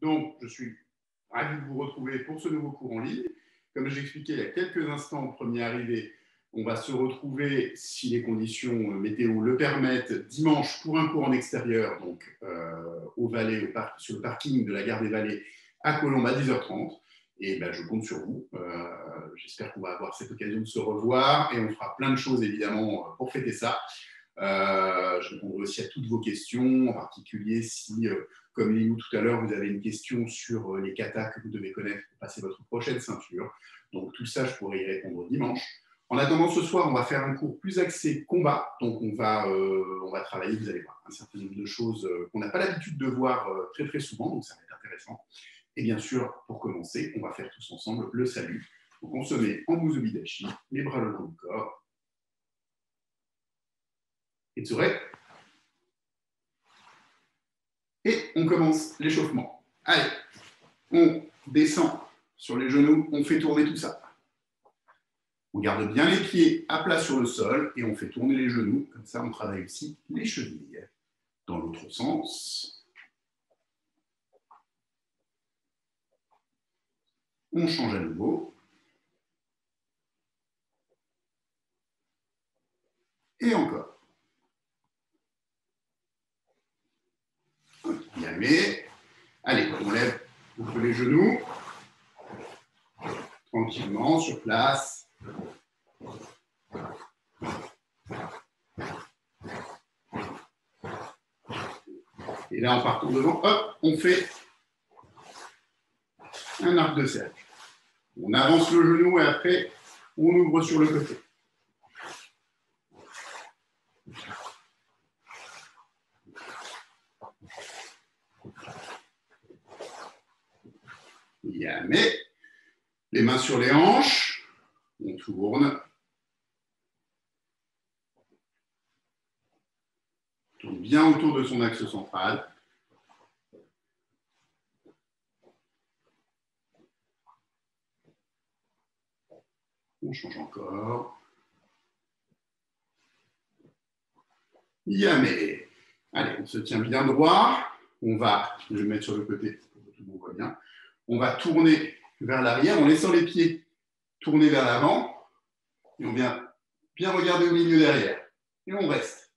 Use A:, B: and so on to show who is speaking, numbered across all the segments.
A: Donc, je suis ravi de vous retrouver pour ce nouveau cours en ligne. Comme j'expliquais il y a quelques instants au premier arrivé, on va se retrouver, si les conditions météo le permettent, dimanche pour un cours en extérieur, donc au Valais, sur le parking de la gare des Vallées à Colombes à 10h30. Et ben, je compte sur vous. J'espère qu'on va avoir cette occasion de se revoir et on fera plein de choses évidemment pour fêter ça. Je répondrai aussi à toutes vos questions, en particulier si, comme Léo tout à l'heure, vous avez une question sur les katas que vous devez connaître pour passer votre prochaine ceinture. Donc tout ça, je pourrai y répondre dimanche. En attendant, ce soir, on va faire un cours plus axé combat. Donc on va travailler, vous allez voir, un certain nombre de choses qu'on n'a pas l'habitude de voir très très souvent, donc ça va être intéressant. Et bien sûr, pour commencer, on va faire tous ensemble le salut. Donc on se met en Musubidachi, les bras le long du corps. Et Tsure. Et on commence l'échauffement. Allez, on descend sur les genoux, on fait tourner tout ça. On garde bien les pieds à plat sur le sol et on fait tourner les genoux. Comme ça, on travaille aussi les chevilles. Dans l'autre sens, on change à nouveau. Et encore. Bien aimé. Allez, on lève les genoux. Tranquillement, sur place. Et là, en partant devant, hop, on fait un arc de cercle. On avance le genou et après, on ouvre sur le côté. Bien, mais les mains sur les hanches, on tourne. Tourne bien autour de son axe central. On change encore. Yamé. Allez, on se tient bien droit. On va, je vais me mettre sur le côté pour que tout le monde voit bien. On va tourner vers l'arrière en laissant les pieds tourner vers l'avant. Et on vient bien regarder au milieu derrière. Et on reste.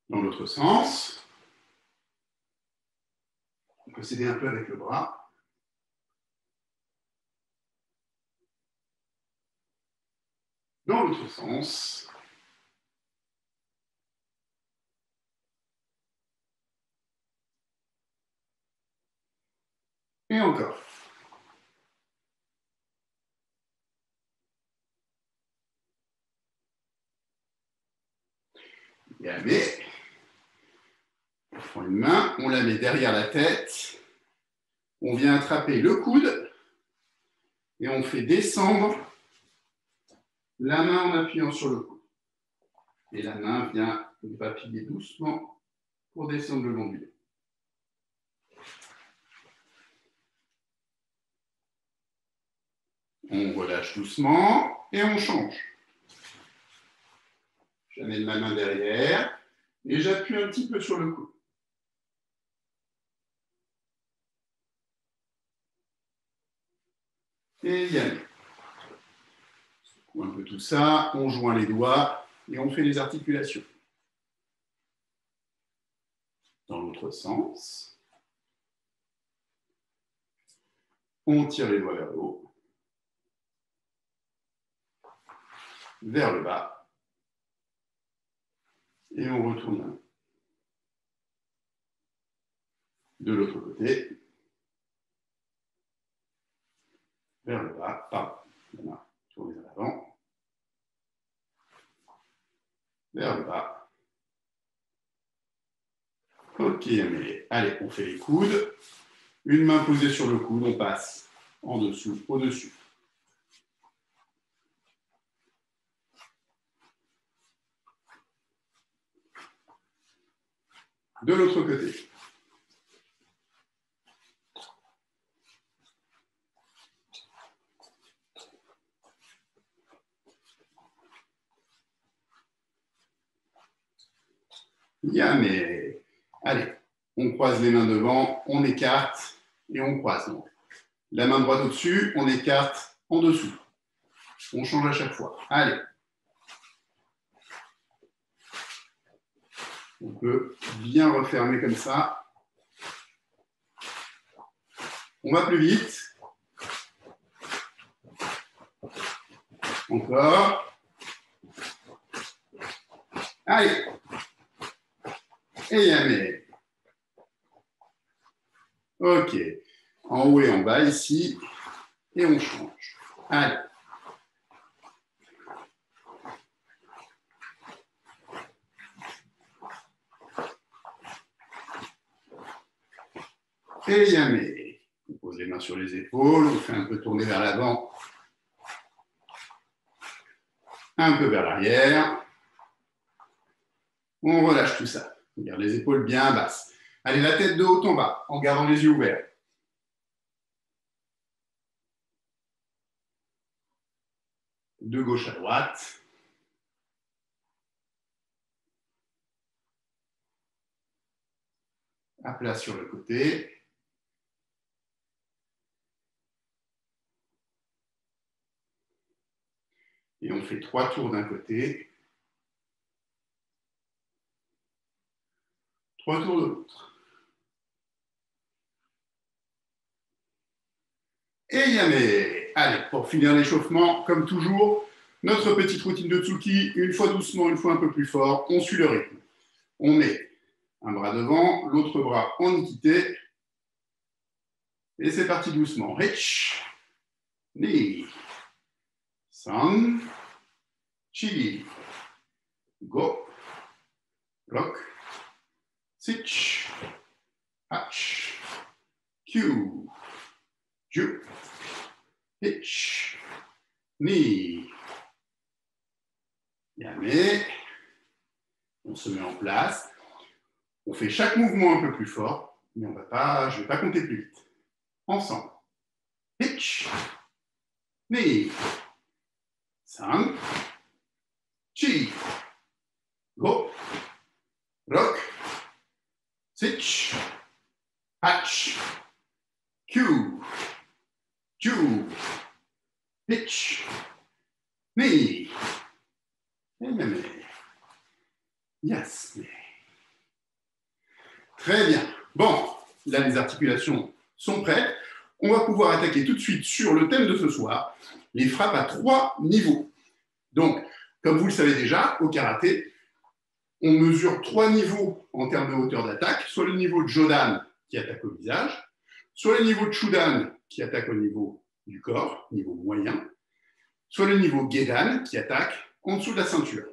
A: Dans l'autre sens. On peut s'aider un peu avec le bras. Dans l'autre sens. Et encore. Bien, mais on prend une main, on la met derrière la tête. On vient attraper le coude et on fait descendre la main en appuyant sur le coude. Et la main vient papiller doucement pour descendre le long du dos. On relâche doucement et on change. J'amène ma main derrière et j'appuie un petit peu sur le coude. Et Yann. Un peu tout ça, on joint les doigts et on fait les articulations. Dans l'autre sens, on tire les doigts vers le haut, vers le bas, et on retourne la main. De l'autre côté, vers le bas, pardon, la main tournée vers l'avant, vers le bas. Ok, mais allez, on fait les coudes. Une main posée sur le coude, on passe en dessous, au-dessus. De l'autre côté. Yamé. Allez, on croise les mains devant, on écarte et on croise. Donc, la main droite au-dessus, on écarte en dessous. On change à chaque fois. Allez. On peut bien refermer comme ça. On va plus vite. Encore. Allez. Et yamé. OK. En haut et en bas ici. Et on change. Allez. Et yamé. On pose les mains sur les épaules, on fait un peu tourner vers l'avant, un peu vers l'arrière. On relâche tout ça. On garde les épaules bien basses. Allez, la tête de haut en bas, en gardant les yeux ouverts. De gauche à droite. À plat sur le côté. Et on fait 3 tours d'un côté. 3 tours de l'autre. Et yamé. Allez, pour finir l'échauffement, comme toujours, notre petite routine de Tsuki, une fois doucement, une fois un peu plus fort, on suit le rythme. On met un bras devant, l'autre bras en Ikité. Et c'est parti doucement. Rich, ni, san, chili, go, rock, sich, hach, kyu, ju, hitch, ni. Yamé. On se met en place. On fait chaque mouvement un peu plus fort, mais je ne vais pas compter plus vite. Ensemble. Hitch, ni, san, chi, go, rock, sich, hatch, kyu, ju, hitch, ni. Yes. Très bien. Bon, là, les articulations sont prêtes. On va pouvoir attaquer tout de suite sur le thème de ce soir, les frappes à 3 niveaux. Donc, comme vous le savez déjà, au karaté, on mesure 3 niveaux en termes de hauteur d'attaque, soit le niveau de Jodan qui attaque au visage, soit le niveau de Chudan qui attaque au niveau du corps, niveau moyen, soit le niveau Gedan qui attaque en dessous de la ceinture.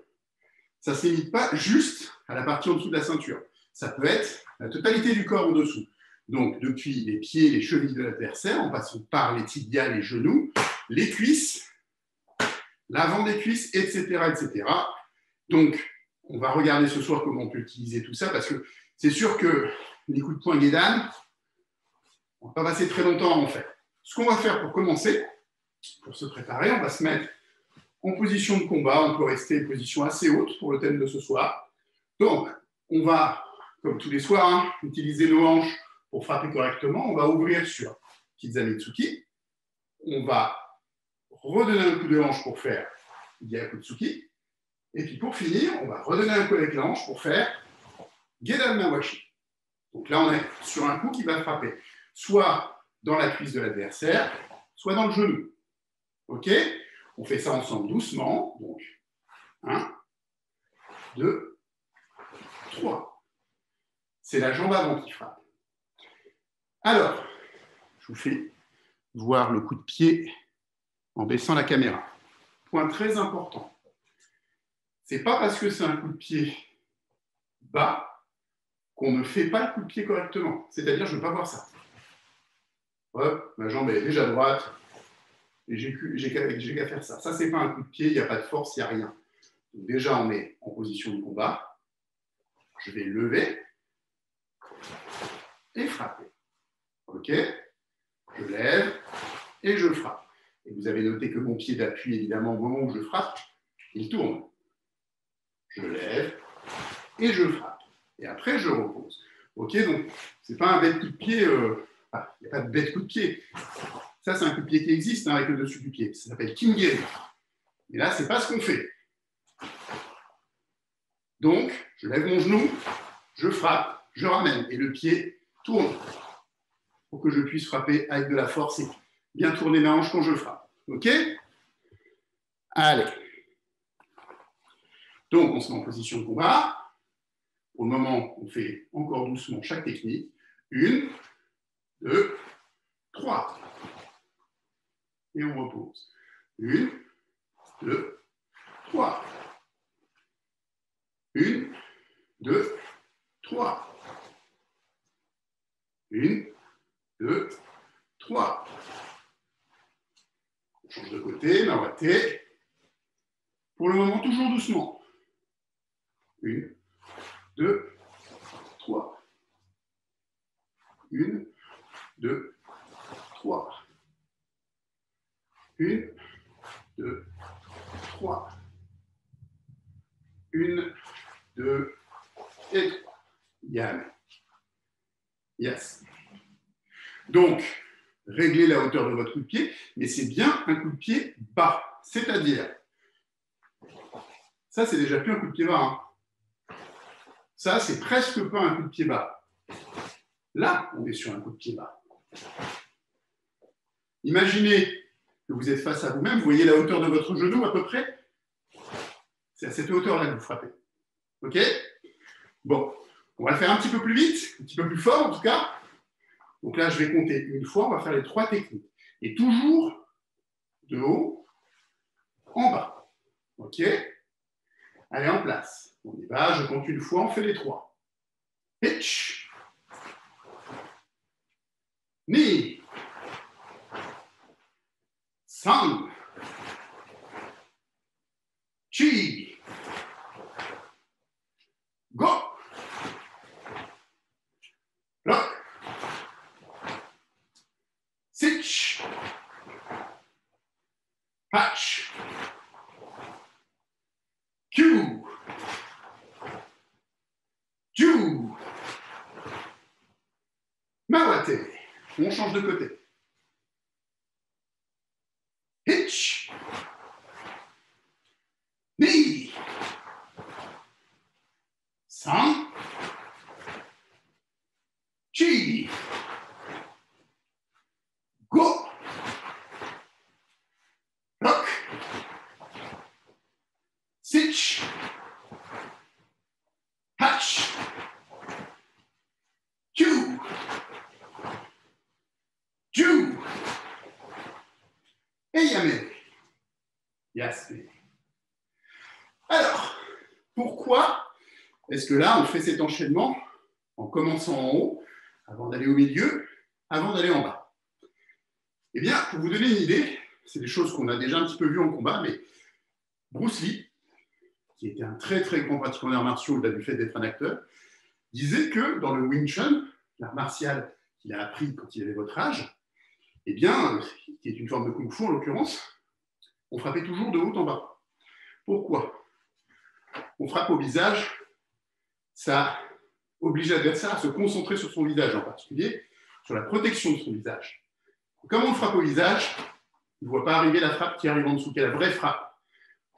A: Ça ne se limite pas juste à la partie en dessous de la ceinture. Ça peut être la totalité du corps en dessous. Donc, depuis les pieds, les chevilles de l'adversaire, en passant par les tibias, les genoux, les cuisses, l'avant des cuisses, etc., etc. Donc, on va regarder ce soir comment on peut utiliser tout ça, parce que c'est sûr que les coups de poing Gedan, on ne va pas passer très longtemps à en faire. Ce qu'on va faire pour commencer, pour se préparer, on va se mettre en position de combat. On peut rester en position assez haute pour le thème de ce soir. Donc, on va, comme tous les soirs, utiliser nos hanches pour frapper correctement. On va ouvrir sur Kizamitsuki. On va redonner un coup de hanche pour faire Gyakutsuki. Et puis pour finir, on va redonner un coup avec la hanche pour faire Gedan Mawashi. Donc là, on est sur un coup qui va frapper soit dans la cuisse de l'adversaire, soit dans le genou. OK ? On fait ça ensemble doucement. Donc, 1, 2, 3. C'est la jambe avant qui frappe. Alors, je vous fais voir le coup de pied en baissant la caméra. Point très important. Ce n'est pas parce que c'est un coup de pied bas qu'on ne fait pas le coup de pied correctement. C'est-à-dire, je ne veux pas voir ça. Hop, ma jambe est déjà droite. Et j'ai qu'à faire ça. Ça, ce n'est pas un coup de pied, il n'y a pas de force, il n'y a rien. Donc déjà, on est en position de combat. Je vais lever et frapper. OK ? Je lève et je frappe. Et vous avez noté que mon pied d'appui, évidemment, au moment où je frappe, il tourne. Je lève et je frappe. et après, je repose. OK, donc, ce n'est pas un bête coup de pied. Il n'y a pas de bête coup de pied. Ça, c'est un coup de pied qui existe avec le dessus du pied. Ça s'appelle Kingeri. Mais là, ce n'est pas ce qu'on fait. Donc, je lève mon genou, je frappe, je ramène, et le pied tourne pour que je puisse frapper avec de la force et bien tourner ma hanche quand je frappe. OK? Allez. Donc, on se met en position de combat. Pour le moment, on fait encore doucement chaque technique. 1, 2, 3. Et on repose. 1, 2, 3. 1, 2, 3. 1, 2, 3. On change de côté, Mawate. Pour le moment, toujours doucement. 1, 2, 3. 1, 2, 3. 1, 2, 3. 1, 2 et 3. Yann. Yes. Donc, réglez la hauteur de votre coup de pied, mais c'est bien un coup de pied bas. C'est-à-dire, ça, c'est déjà plus un coup de pied bas. Hein. Ça, c'est presque pas un coup de pied bas. Là, on est sur un coup de pied bas. Imaginez que vous êtes face à vous-même, vous voyez la hauteur de votre genou à peu près. C'est à cette hauteur-là que vous frappez. OK? Bon, on va le faire un petit peu plus vite, un petit peu plus fort en tout cas. Donc là, je vais compter une fois, on va faire les 3 techniques. Et toujours de haut en bas. OK? Allez, en place. On y va, je compte une fois, on fait les 3. Hitch. Ni. San. Chi. Go. Lock. Sitch. Hatch. Q. Ju. Mawate. On change de côté. Hitch. Ni. San. Chi. Go. Lock. Sitch. Hatch. Q. Ju. Et Yamé. Yasme. Alors, pourquoi est-ce que là, on fait cet enchaînement en commençant en haut, avant d'aller au milieu, avant d'aller en bas? Eh bien, pour vous donner une idée, c'est des choses qu'on a déjà un petit peu vues en combat, mais Bruce Lee, qui était un très très grand pratiquant d'arts martiaux au-delà du fait d'être un acteur, disait que dans le Wing Chun, l'art martial qu'il a appris quand il avait votre âge, eh bien, qui est une forme de Kung Fu en l'occurrence, on frappait toujours de haut en bas. Pourquoi? On frappe au visage, ça oblige l'adversaire à se concentrer sur son visage en particulier, sur la protection de son visage. Comme on le frappe au visage, il ne voit pas arriver la frappe qui arrive en dessous, qui est la vraie frappe.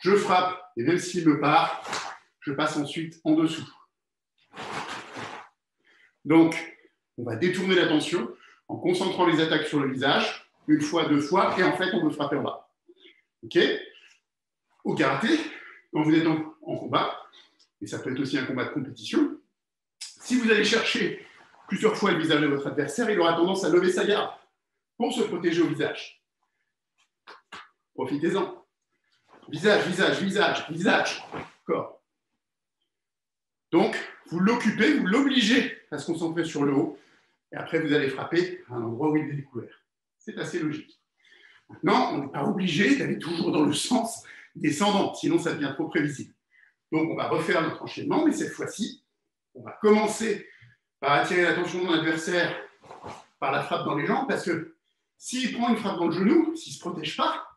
A: Je frappe, et même s'il me part, je passe ensuite en dessous. Donc, on va détourner l'attention en concentrant les attaques sur le visage, une fois, 2 fois, et en fait, on veut frapper en bas. OK? Au karaté, quand vous êtes en combat, et ça peut être aussi un combat de compétition, si vous allez chercher plusieurs fois le visage de votre adversaire, il aura tendance à lever sa garde pour se protéger au visage. Profitez-en. Visage, visage, visage, visage, corps. Donc, vous l'occupez, vous l'obligez à se concentrer sur le haut, et après, vous allez frapper à un endroit où il est découvert. C'est assez logique. Maintenant, on n'est pas obligé d'aller toujours dans le sens descendant, sinon ça devient trop prévisible. Donc, on va refaire notre enchaînement, mais cette fois-ci, on va commencer par attirer l'attention de mon adversaire par la frappe dans les jambes, parce que s'il prend une frappe dans le genou, s'il ne se protège pas,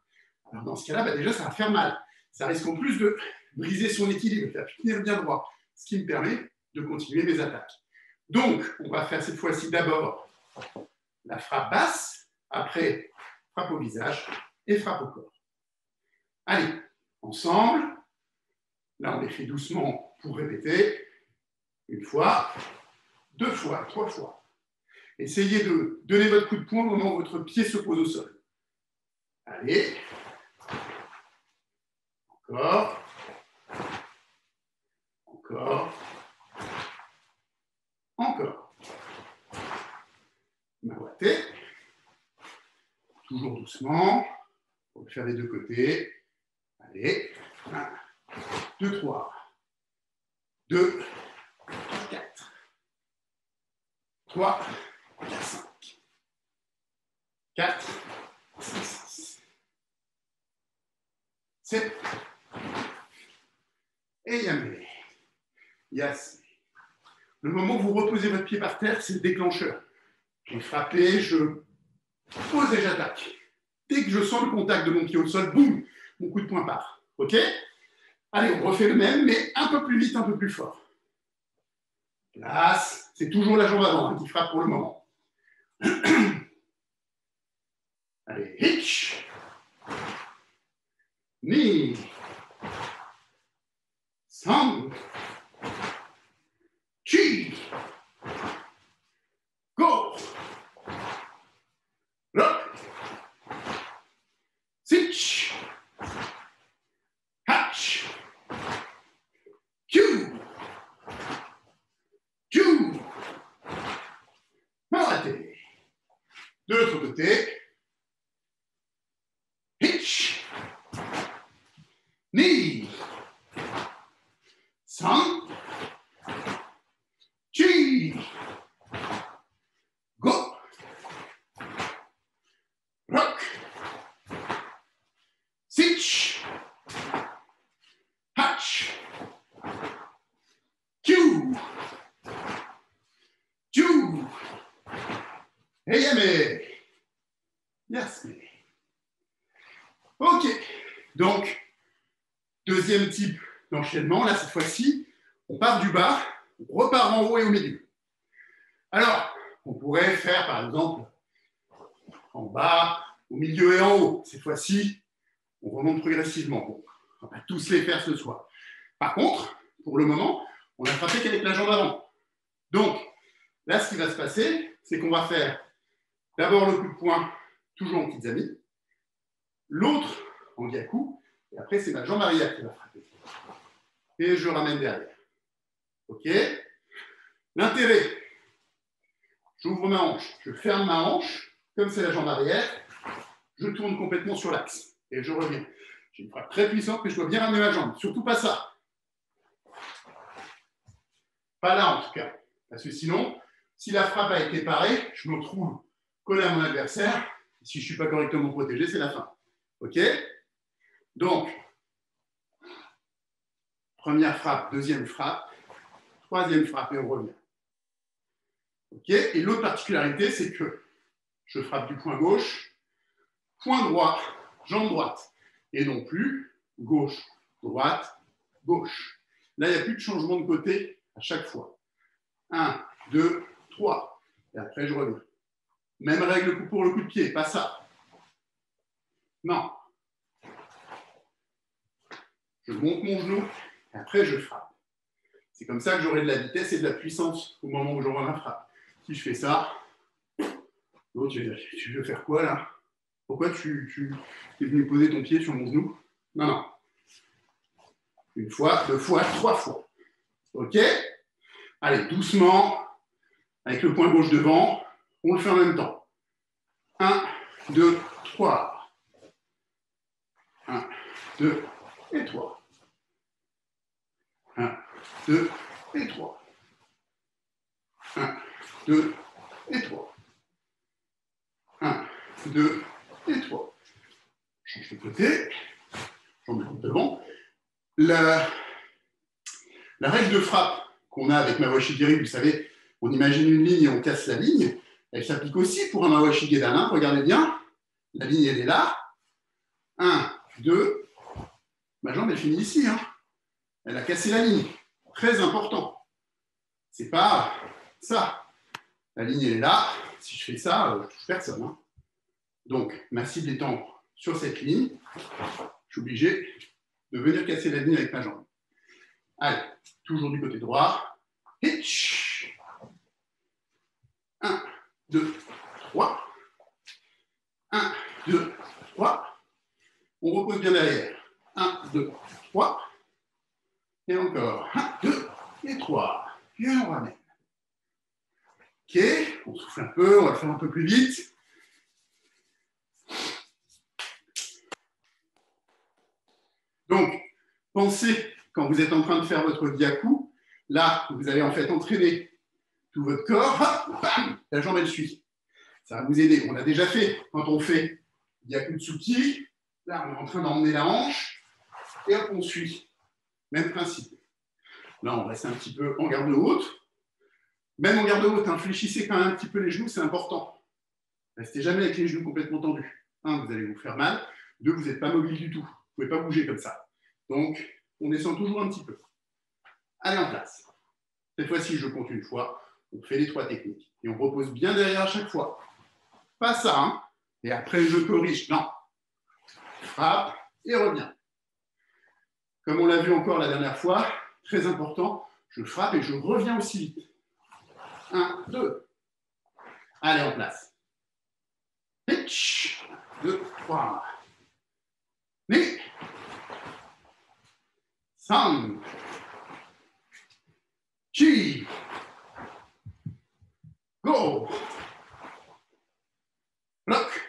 A: alors dans ce cas-là, déjà, ça va faire mal. Ça risque en plus de briser son équilibre, de faire tenir bien droit. Ce qui me permet de continuer mes attaques. Donc, on va faire cette fois-ci d'abord la frappe basse, après frappe au visage et frappe au corps. Allez, ensemble. Là, on les fait doucement pour répéter. Une fois, deux fois, trois fois. Essayez de donner votre coup de poing au moment où votre pied se pose au sol. Allez. Encore. Encore. Encore. Mawaté. Toujours doucement. On va faire des deux côtés. Allez. 1, 2, 3. 2, 4. 3, 4, 5. 4, 5, 6. 7. Et yamé. Yes. Le moment où vous reposez votre pied par terre, c'est le déclencheur. J'ai frappé, je pose et j'attaque. Dès que je sens le contact de mon pied au sol, boum, mon coup de poing part. OK? Allez, on refait le même, mais un peu plus vite, un peu plus fort. Place. C'est toujours la jambe avant qui frappe pour le moment. Allez, hitch. Knee. Sang. Chi. Go. Rock. Sitch. Hatch. Q. Q. Arrêtez. De l'autre côté. Hitch. Knee. Sang. Chi. Go. Rock. Sitch. Hatch. Q. Q. Et yamé. Yes. OK. Donc, deuxième type d'enchaînement. Là, cette fois-ci, on part du bas, on repart en haut et au milieu. Alors, on pourrait faire, par exemple, en bas, au milieu et en haut. Cette fois-ci, on remonte progressivement. Bon, on va tous les faire ce soir. Par contre, pour le moment, on n'a frappé qu'avec la jambe avant. Donc, là, ce qui va se passer, c'est qu'on va faire d'abord le coup de poing, toujours en petites amies, l'autre en gyaku, et après, c'est ma jambe arrière qui va frapper. Et je ramène derrière. OK? L'intérêt, j'ouvre ma hanche, je ferme ma hanche, comme c'est la jambe arrière, je tourne complètement sur l'axe, et je reviens. J'ai une frappe très puissante, mais je dois bien ramener ma jambe. Surtout pas ça. Pas là, en tout cas. Parce que sinon, si la frappe a été parée, je me retrouve collé à mon adversaire. Si je ne suis pas correctement protégé, c'est la fin. OK? Donc, première frappe, deuxième frappe, troisième frappe, et on revient. OK? Et l'autre particularité, c'est que je frappe du poing gauche, point droit, jambe droite. Et non plus gauche, droite, gauche. Là, il n'y a plus de changement de côté à chaque fois. 1, 2, 3. Et après, je reviens. Même règle pour le coup de pied, pas ça. Non. Je monte mon genou et après, je frappe. C'est comme ça que j'aurai de la vitesse et de la puissance au moment où j'aurai ma frappe. Si je fais ça, l'autre, tu veux faire quoi là? Pourquoi tu es venu poser ton pied sur mon genou? Non, non. Une fois, deux fois, trois fois. OK? Allez, doucement, avec le poing gauche devant, on le fait en même temps. 1, 2, 3. 1, 2 et 3. 1, 2 et 3. 1, 2 et 3. 1, 2 et 3. Je change de côté. J'en mets devant. La règle de frappe qu'on a avec Mawashigiri, vous savez, on imagine une ligne et on casse la ligne. Elle s'applique aussi pour un Mawashige d'Alain. Regardez bien. La ligne, elle est là. 1, 2. Ma jambe, elle finit ici. Hein. Elle a cassé la ligne. Très important. C'est pas ça. La ligne, elle est là. Si je fais ça, je touche personne. Hein. Donc, ma cible étant sur cette ligne, je suis obligé de venir casser la ligne avec ma jambe. Allez, toujours du côté droit. Hitch. 1, 2, 3. 1, 2, 3. On repose bien derrière. 1, 2, 3. Et encore. 1, 2 et 3. Puis on ramène. Ok, on souffle un peu, on va le faire un peu plus vite. Donc, pensez, quand vous êtes en train de faire votre gyaku, là, vous allez en fait entraîner tout votre corps. Hop, bam, la jambe, elle suit. Ça va vous aider. On l'a déjà fait quand on fait gyaku tsuki. Là, on est en train d'emmener la hanche et hop, on suit. Même principe. Là, on reste un petit peu en garde haute. Même en garde haute, hein, fléchissez quand même un petit peu les genoux, c'est important. Restez jamais avec les genoux complètement tendus. 1, vous allez vous faire mal. 2, vous n'êtes pas mobile du tout. Vous ne pouvez pas bouger comme ça. Donc, on descend toujours un petit peu. Allez, en place. Cette fois-ci, je compte une fois. On fait les 3 techniques. Et on repose bien derrière à chaque fois. Pas ça, hein. Et après, je corrige. Non. Frappe et reviens. Comme on l'a vu encore la dernière fois, très important, je frappe et je reviens aussi vite. 1, 2. Allez, en place. 2, 3. Mais 3, 4, go. Bloc.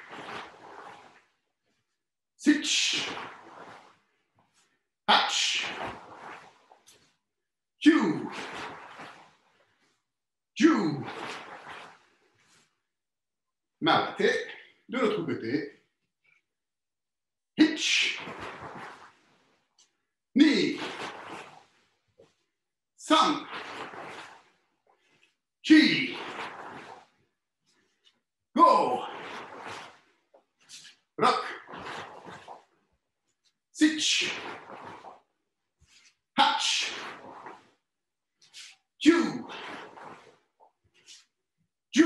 A: 6, 8, 2, 2. M'arrêter. De l'autre côté. Hitch. Knee. 3, 4, go. Bloc. 6, 8, 2, 2.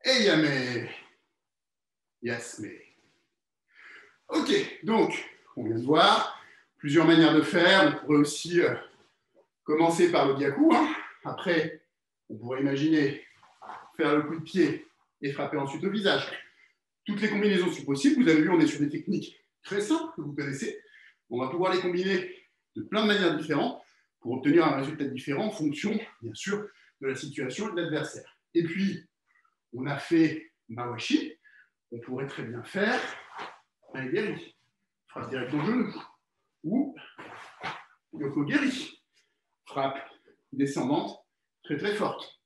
A: Et yame. Yasme. Ok, donc, on vient de voir plusieurs manières de faire. On pourrait aussi commencer par le gyaku. Hein. Après, on pourrait imaginer faire le coup de pied et frapper ensuite au visage. Toutes les combinaisons sont possibles. Vous avez vu, on est sur des techniques très simples que vous connaissez. On va pouvoir les combiner de plein de manières différentes pour obtenir un résultat différent en fonction, bien sûr, de la situation et de l'adversaire. Et puis, on a fait Mawashi. On pourrait très bien faire un Geri. Frappe direct au genou. Ou Yoko Geri. Frappe descendante très très forte.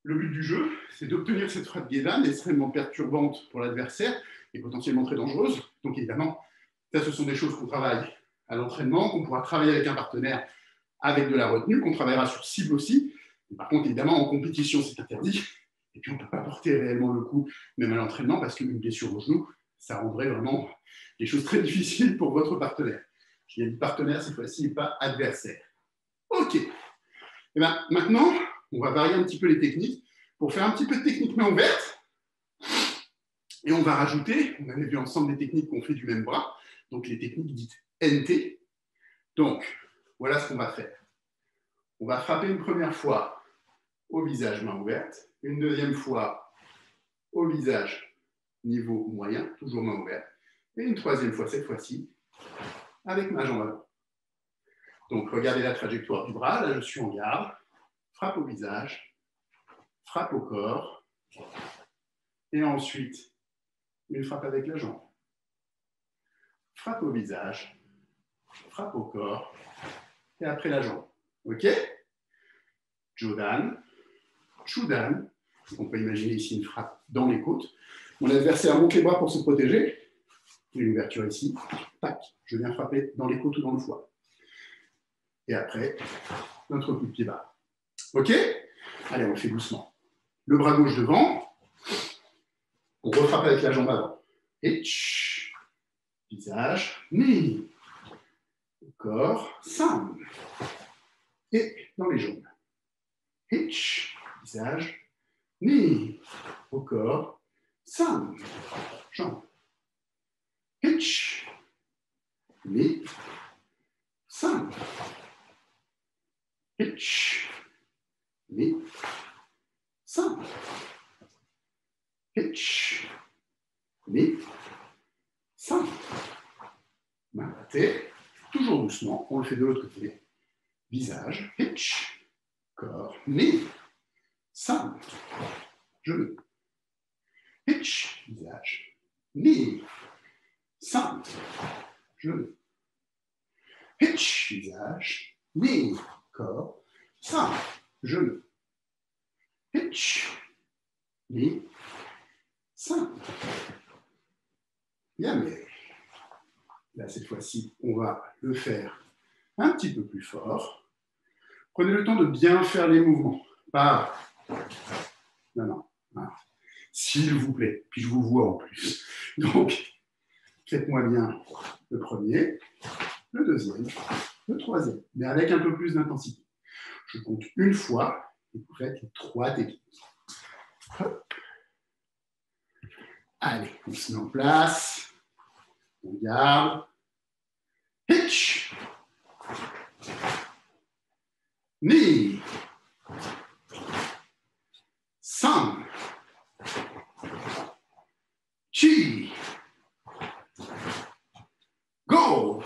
A: Le but du jeu, c'est d'obtenir cette frappe Gedan extrêmement perturbante pour l'adversaire et potentiellement très dangereuse. Donc évidemment, ça, ce sont des choses qu'on travaille à l'entraînement, qu'on pourra travailler avec un partenaire avec de la retenue, qu'on travaillera sur cible aussi. Et par contre, évidemment, en compétition, c'est interdit. Et puis, on ne peut pas porter réellement le coup, même à l'entraînement, parce qu'une blessure au genou, ça rendrait vraiment des choses très difficiles pour votre partenaire. Je dis partenaire cette fois-ci, et pas adversaire. OK. Et bien, maintenant, on va varier un petit peu les techniques pour faire un petit peu de technique main ouverte. Et on va rajouter, on avait vu ensemble des techniques qu'on fait du même bras, donc les techniques dites NT. Donc, voilà ce qu'on va faire. On va frapper une première fois au visage, main ouverte. Une deuxième fois au visage, niveau moyen, toujours main ouverte. Et une troisième fois, cette fois-ci, avec ma jambe avant. Donc, regardez la trajectoire du bras. Là, je suis en garde. Frappe au visage, frappe au corps. Et ensuite, une frappe avec la jambe. Frappe au visage, frappe au corps. Et après la jambe. OK? Jodan, Chudan. On peut imaginer ici une frappe dans les côtes. Mon adversaire monte les bras pour se protéger. Une ouverture ici. Tac, je viens frapper dans les côtes ou dans le foie. Et après, notre coup de pied bas. OK? Allez, on le fait doucement. Le bras gauche devant. On refrappe avec la jambe avant. Et visage, ni. Corps, 5. et dans les jambes. Hitch, visage, knee, au corps, sun, jambes. Hitch, knee, sun. Hitch, knee, sun. Hitch, knee, sun. Main battée, toujours doucement, on le fait de l'autre côté. Visage, hitch, corps, knee, sun, genou. Hitch, visage, knee, sun, genou. Hitch, visage, knee, corps, sun, genou. Hitch, knee, sun. Bien, mais là, cette fois-ci, on va le faire un petit peu plus fort. Prenez le temps de bien faire les mouvements. Pas. Non. S'il vous plaît. Puis je vous vois en plus. Donc, faites-moi bien le premier, le deuxième, le troisième, mais avec un peu plus d'intensité. Je compte une fois et vous faites les 3 techniques. Hop. Allez, on se met en place. On garde. Hitch. Knee. Sun. Chi. Go.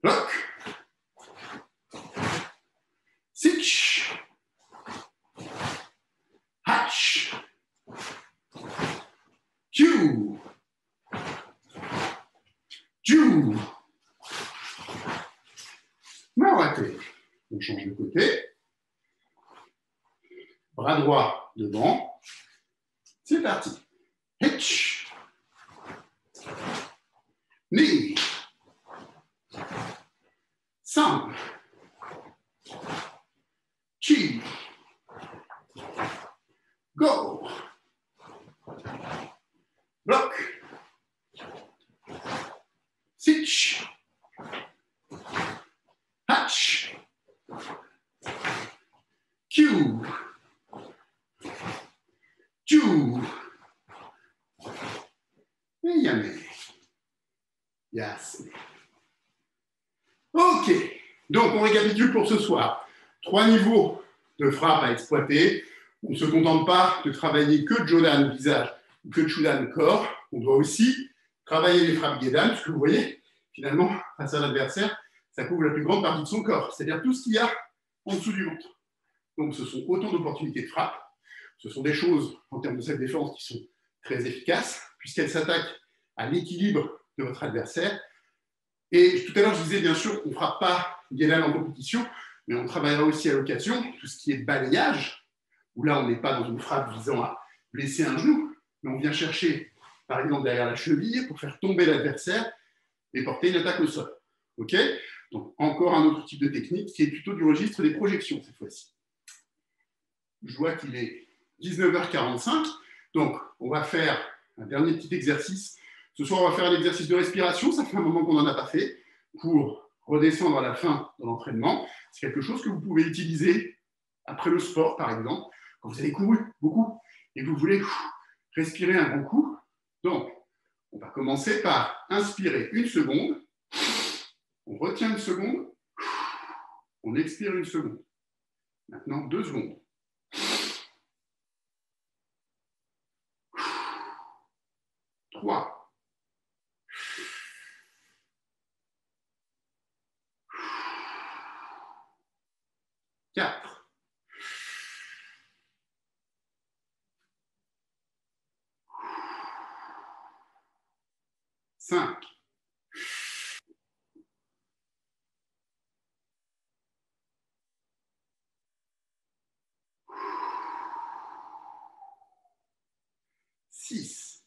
A: Lock. Sitch. Hatch. Q. Ju. Mawate. On change de côté. Bras droit devant. C'est parti. Hitch. Knee. Sun. Chi. Go. Block. Sitch. Hatch. Q. Ju. Et yamé. Yes. Ok. Donc, on récapitule pour ce soir. 3 niveaux de frappe à exploiter. On ne se contente pas de travailler que Jodan visage ou que Chudan corps. On doit aussi travailler les frappes Gedan, puisque vous voyez, finalement, face à l'adversaire, ça couvre la plus grande partie de son corps, c'est-à-dire tout ce qu'il y a en dessous du ventre. Donc, ce sont autant d'opportunités de frappe. Ce sont des choses, en termes de self-défense, qui sont très efficaces, puisqu'elles s'attaquent à l'équilibre de votre adversaire. Et tout à l'heure, je disais, bien sûr, on ne frappe pas Gedan en compétition, mais on travaillera aussi à l'occasion tout ce qui est balayage, où là, on n'est pas dans une frappe visant à blesser un genou, mais on vient chercher, par exemple, derrière la cheville pour faire tomber l'adversaire et porter une attaque au sol. OK ? Donc, encore un autre type de technique qui est plutôt du registre des projections, cette fois-ci. Je vois qu'il est 19h45, donc on va faire un dernier petit exercice. Ce soir, on va faire un exercice de respiration, ça fait un moment qu'on n'en a pas fait, pour redescendre à la fin de l'entraînement. C'est quelque chose que vous pouvez utiliser après le sport, par exemple, quand vous avez couru beaucoup et que vous voulez respirer un grand coup. Donc, on va commencer par inspirer 1 seconde, on retient 1 seconde, on expire 1 seconde. Maintenant, 2 secondes. 3. 4. 5. 6.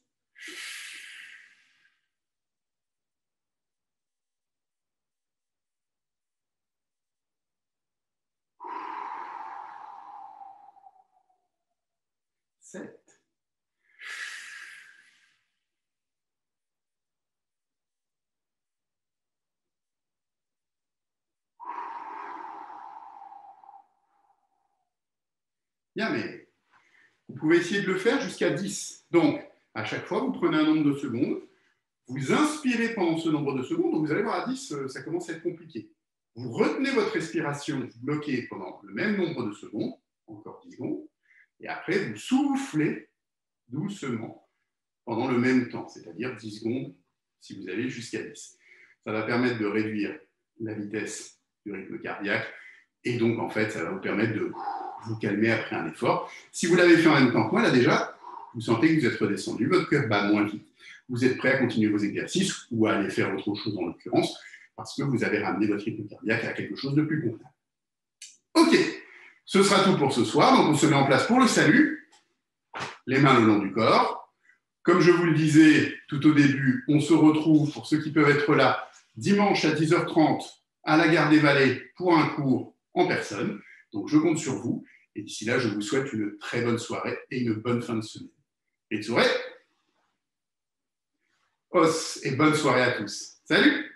A: 7. Bien, mais vous pouvez essayer de le faire jusqu'à 10. Donc, à chaque fois, vous prenez un nombre de secondes, vous inspirez pendant ce nombre de secondes, donc vous allez voir à 10, ça commence à être compliqué. Vous retenez votre respiration, vous bloquez pendant le même nombre de secondes, encore 10 secondes, et après, vous soufflez doucement pendant le même temps, c'est-à-dire 10 secondes si vous allez jusqu'à 10. Ça va permettre de réduire la vitesse du rythme cardiaque et donc, en fait, ça va vous permettre de vous calmer après un effort. Si vous l'avez fait en même temps que moi, là déjà, vous sentez que vous êtes redescendu, votre cœur bat moins vite. Vous êtes prêt à continuer vos exercices ou à aller faire autre chose en l'occurrence parce que vous avez ramené votre rythme cardiaque à quelque chose de plus convenable. Ok, ce sera tout pour ce soir. Donc, on se met en place pour le salut. Les mains le long du corps. Comme je vous le disais tout au début, on se retrouve, pour ceux qui peuvent être là, dimanche à 10h30 à la Gare des Vallées pour un cours en personne. Donc, je compte sur vous. Et d'ici là, je vous souhaite une très bonne soirée et une bonne fin de semaine. Et de soirée, os et bonne soirée à tous. Salut!